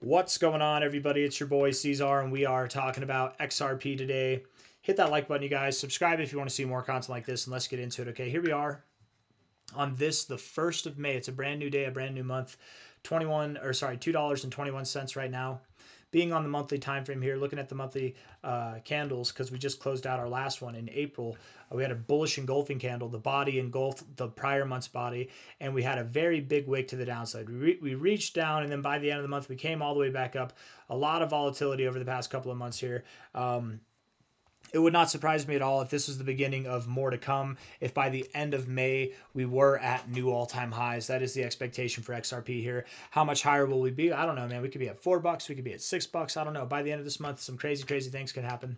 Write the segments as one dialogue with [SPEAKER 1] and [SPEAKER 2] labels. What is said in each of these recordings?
[SPEAKER 1] What's going on, everybody? It's your boy C-Zar, and we are talking about XRP today. Hit that like button, you guys. Subscribe if you want to see more content like this, and let's get into it. Okay, here we are on this, the 1st of May. It's a brand new day, a brand new month. $2.21 right now. Being on the monthly time frame here, looking at the monthly candles, because we just closed out our last one in April. We had a bullish engulfing candle. The body engulfed the prior month's body, and we had a very big wick to the downside. We reached down, and then by the end of the month, we came all the way back up. A lot of volatility over the past couple of months here. It would not surprise me at all if this was the beginning of more to come. If by the end of May we were at new all-time highs, that is the expectation for XRP here. How much higher will we be? I don't know, man. We could be at $4. We could be at $6. I don't know. By the end of this month, some crazy things could happen.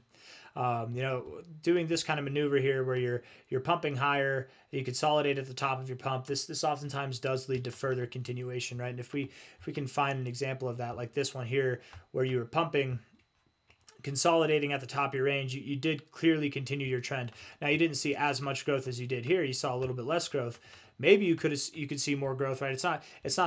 [SPEAKER 1] Doing this kind of maneuver here where you're pumping higher, you consolidate at the top of your pump. This oftentimes does lead to further continuation, right? And if we can find an example of that, like this one here, where you were pumping, consolidating at the top of your range, you did clearly continue your trend. Now, you didn't see as much growth as you did here. You saw a little bit less growth. Maybe you could see more growth, right? It's not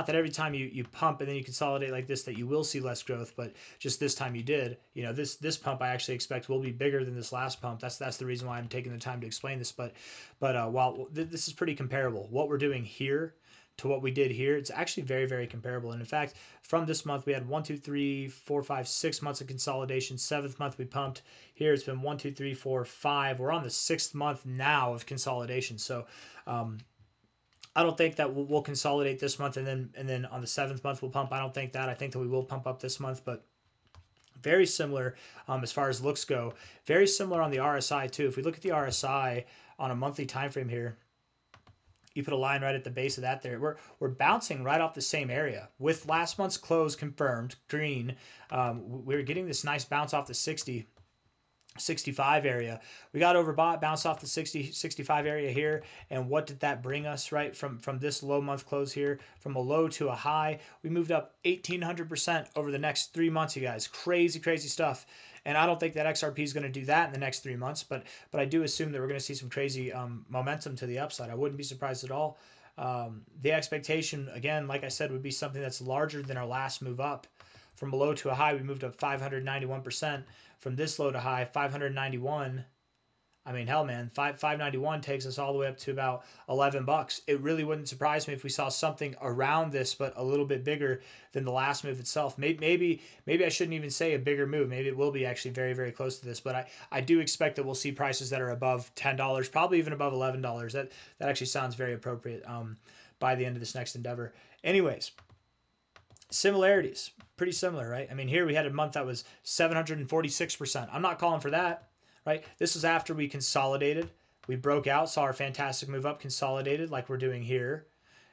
[SPEAKER 1] that every time you pump and then you consolidate like this that you will see less growth, but just this time you did. This pump I actually expect will be bigger than this last pump. That's the reason why I'm taking the time to explain this. But while this is pretty comparable, what we're doing here to what we did here, it's actually very comparable. And in fact, from this month, we had 1, 2, 3, 4, 5, 6 months of consolidation. 7th month we pumped. Here it's been 1, 2, 3, 4, 5. We're on the 6th month now of consolidation. So I don't think that we'll consolidate this month and then on the 7th month we'll pump. I don't think that. I think that we will pump up this month, but very similar as far as looks go. Very similar on the RSI too. If we look at the RSI on a monthly time frame here, you put a line right at the base of that there. We're bouncing right off the same area. With last month's close confirmed, green, we're getting this nice bounce off the 60, 65 area. We got overbought, bounced off the 60, 65 area here. And what did that bring us, right? From this low month close here, from a low to a high, we moved up 1,800% over the next 3 months, you guys. Crazy stuff. And I don't think that XRP is going to do that in the next 3 months, but I do assume that we're going to see some crazy momentum to the upside. I wouldn't be surprised at all. The expectation, again, like I said, would be something that's larger than our last move up. From a low to a high, we moved up 591%. From this low to high, 591. I mean, hell, man, 591 takes us all the way up to about $11. It really wouldn't surprise me if we saw something around this, but a little bit bigger than the last move itself. Maybe I shouldn't even say a bigger move. Maybe it will be actually very close to this. But I do expect that we'll see prices that are above $10, probably even above $11. That actually sounds very appropriate by the end of this next endeavor. Anyways, similarities, pretty similar, right? I mean, here we had a month that was 746%. I'm not calling for that. Right? This is after we consolidated. We broke out, saw our fantastic move up, consolidated like we're doing here,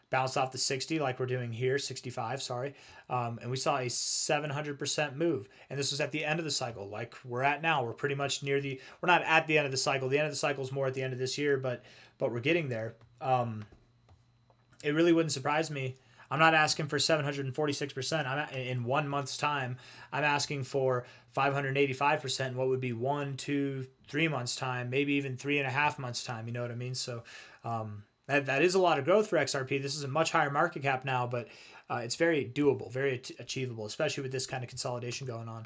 [SPEAKER 1] bounced off the 60 like we're doing here, 65, sorry. And we saw a 700% move. And this was at the end of the cycle like we're at now. We're pretty much near we're not at the end of the cycle. The end of the cycle is more at the end of this year, but we're getting there. It really wouldn't surprise me. I'm not asking for 746% in 1 month's time. I'm asking for 585% in what would be 1, 2, 3 months time, maybe even 3.5 months time. You know what I mean? So that is a lot of growth for XRP. This is a much higher market cap now, but it's very doable, very achievable, especially with this kind of consolidation going on.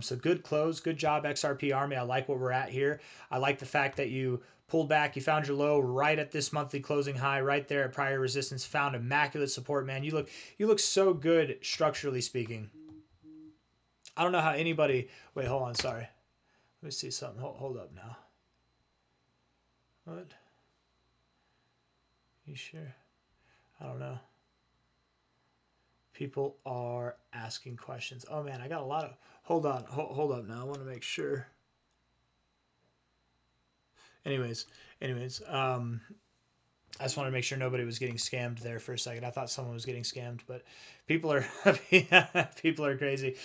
[SPEAKER 1] So good close, good job, XRP Army. I like what we're at here. I like the fact that you pulled back, you found your low right at this monthly closing high, right there at prior resistance, found immaculate support, man. You look so good structurally speaking. I don't know how anybody, wait, hold on, sorry. Let me see something. Hold up now. What? You sure? I don't know. People are asking questions. Oh man, I got a lot of, hold on, hold up now. I want to make sure. Anyways, I just wanted to make sure nobody was getting scammed there for a second. I thought someone was getting scammed, but people are people are crazy.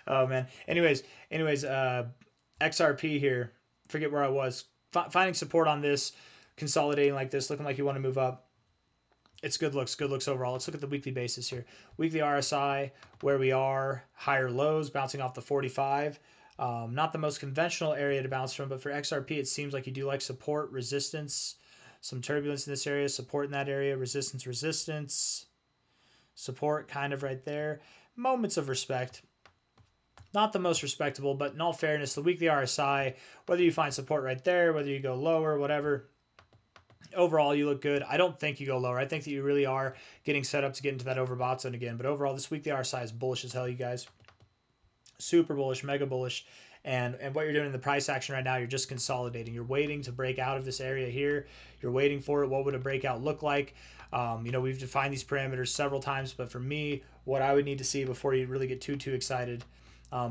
[SPEAKER 1] Oh man. Anyways, XRP here. Forget where I was. Finding support on this, consolidating like this, looking like you want to move up. It's good looks overall. Let's look at the weekly basis here. Weekly RSI, where we are, higher lows, bouncing off the 45. Not the most conventional area to bounce from, but for XRP, it seems like you do like support, resistance, some turbulence in this area, support in that area, resistance, support kind of right there. moments of respect. Not the most respectable, but in all fairness, the weekly RSI, whether you find support right there, whether you go lower, whatever, overall you look good. I don't think you go lower. I think that you really are getting set up to get into that overbought zone again. But overall, this weekly RSI is bullish as hell, you guys. Super bullish, mega bullish. And what you're doing in the price action right now, you're just consolidating. You're waiting to break out of this area here. You're waiting for it. What would a breakout look like? We've defined these parameters several times, but for me, what I would need to see before you really get too excited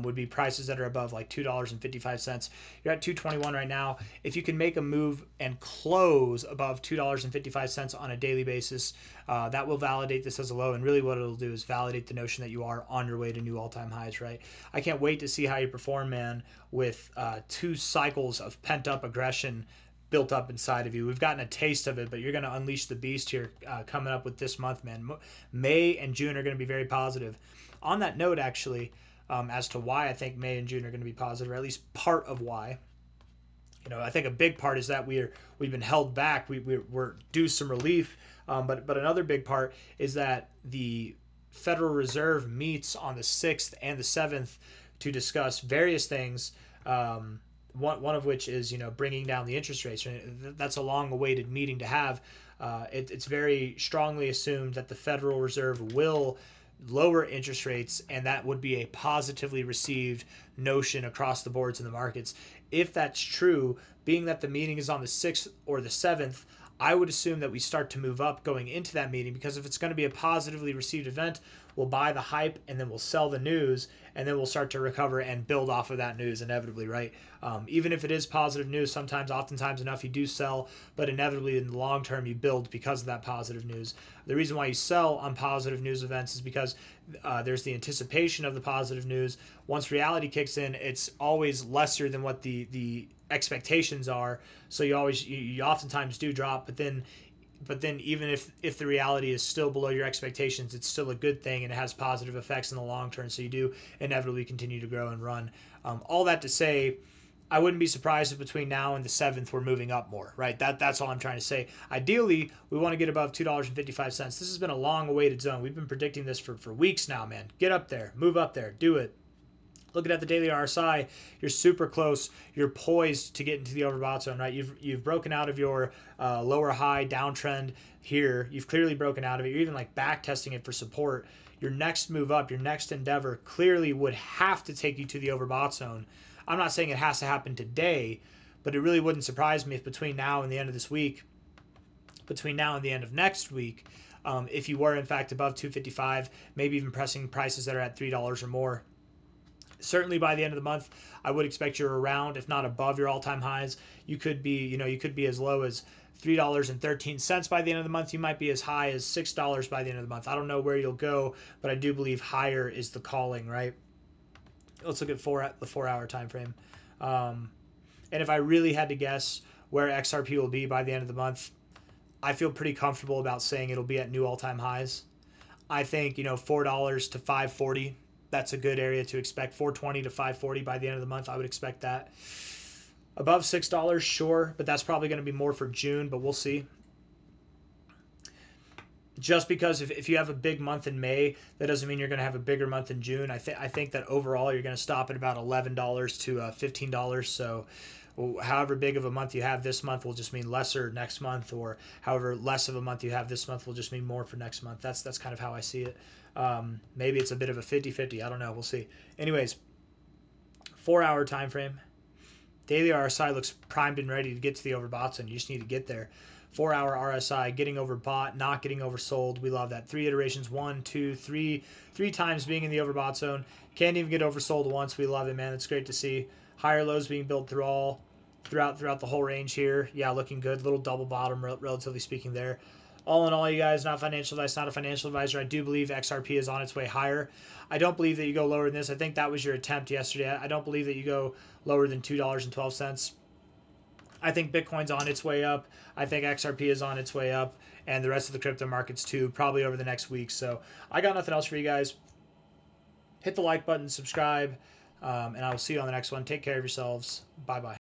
[SPEAKER 1] would be prices that are above like $2.55. You're at 221 right now. If you can make a move and close above $2.55 on a daily basis, that will validate this as a low. And really what it'll do is validate the notion that you are on your way to new all-time highs, right? I can't wait to see how you perform, man, with 2 cycles of pent-up aggression built up inside of you. We've gotten a taste of it, but you're going to unleash the beast here coming up with this month, man. May and June are going to be very positive. On that note, actually, as to why I think May and June are going to be positive, or at least part of why. I think a big part is that we've been held back. We're due some relief, but another big part is that the Federal Reserve meets on the 6th and the 7th to discuss various things. One of which is bringing down the interest rates. That's a long-awaited meeting to have. It's very strongly assumed that the Federal Reserve will lower interest rates, and that would be a positively received notion across the boards in the markets. If that's true, being that the meeting is on the 6th or the 7th, I would assume that we start to move up going into that meeting, because if it's going to be a positively received event, we'll buy the hype and then we'll sell the news, and then we'll start to recover and build off of that news inevitably, right? Even if it is positive news, oftentimes enough, you do sell, but inevitably in the long term you build because of that positive news. The reason why you sell on positive news events is because there's the anticipation of the positive news. Once reality kicks in, it's always lesser than what the expectations are, so you oftentimes do drop, but then even if the reality is still below your expectations, it's still a good thing and it has positive effects in the long term, so you do inevitably continue to grow and run. All that to say, I wouldn't be surprised if between now and the 7th we're moving up more, right? That's all I'm trying to say. Ideally, we want to get above $2.55. This has been a long-awaited zone. We've been predicting this for weeks now, man. Get up there. Move up there. Do it. Looking at the daily RSI, you're super close. You're poised to get into the overbought zone, right? You've broken out of your lower high downtrend here. You've clearly broken out of it. You're even like back testing it for support. Your next move up, your next endeavor clearly would have to take you to the overbought zone. I'm not saying it has to happen today, but it really wouldn't surprise me if between now and the end of this week, between now and the end of next week, if you were in fact above 255, maybe even pressing prices that are at $3 or more. Certainly by the end of the month, I would expect you're around, if not above your all-time highs. You could be as low as $3.13 by the end of the month. You might be as high as $6 by the end of the month. I don't know where you'll go, but I do believe higher is the calling, right? Let's look at the 4-hour time frame. And if I really had to guess where XRP will be by the end of the month, I feel pretty comfortable about saying it'll be at new all-time highs. I think $4 to $5.40. That's a good area to expect. $4.20 to $5.40 by the end of the month. I would expect that. Above $6, sure, but that's probably going to be more for June, but we'll see. Just because if you have a big month in May, that doesn't mean you're going to have a bigger month in June. I think that overall you're going to stop at about $11 to $15. So however big of a month you have this month will just mean lesser next month, or however less of a month you have this month will just mean more for next month. That's kind of how I see it. Maybe it's a bit of a 50-50. I don't know. We'll see. Anyways, 4-hour time frame. Daily RSI looks primed and ready to get to the overbought zone. You just need to get there. 4-hour RSI, getting overbought, not getting oversold. We love that. 3 iterations, 1, 2, 3 times being in the overbought zone. Can't even get oversold once. We love it, man. It's great to see. Higher lows being built throughout the whole range here. Yeah, looking good. Little double bottom, relatively speaking there. All in all, you guys, not financial advice, not a financial advisor. I do believe XRP is on its way higher. I don't believe that you go lower than this. I think that was your attempt yesterday. I don't believe that you go lower than $2.12. I think Bitcoin's on its way up. I think XRP is on its way up, and the rest of the crypto markets too, probably over the next week. So I got nothing else for you guys. Hit the like button, subscribe, and I will see you on the next one. Take care of yourselves. Bye-bye.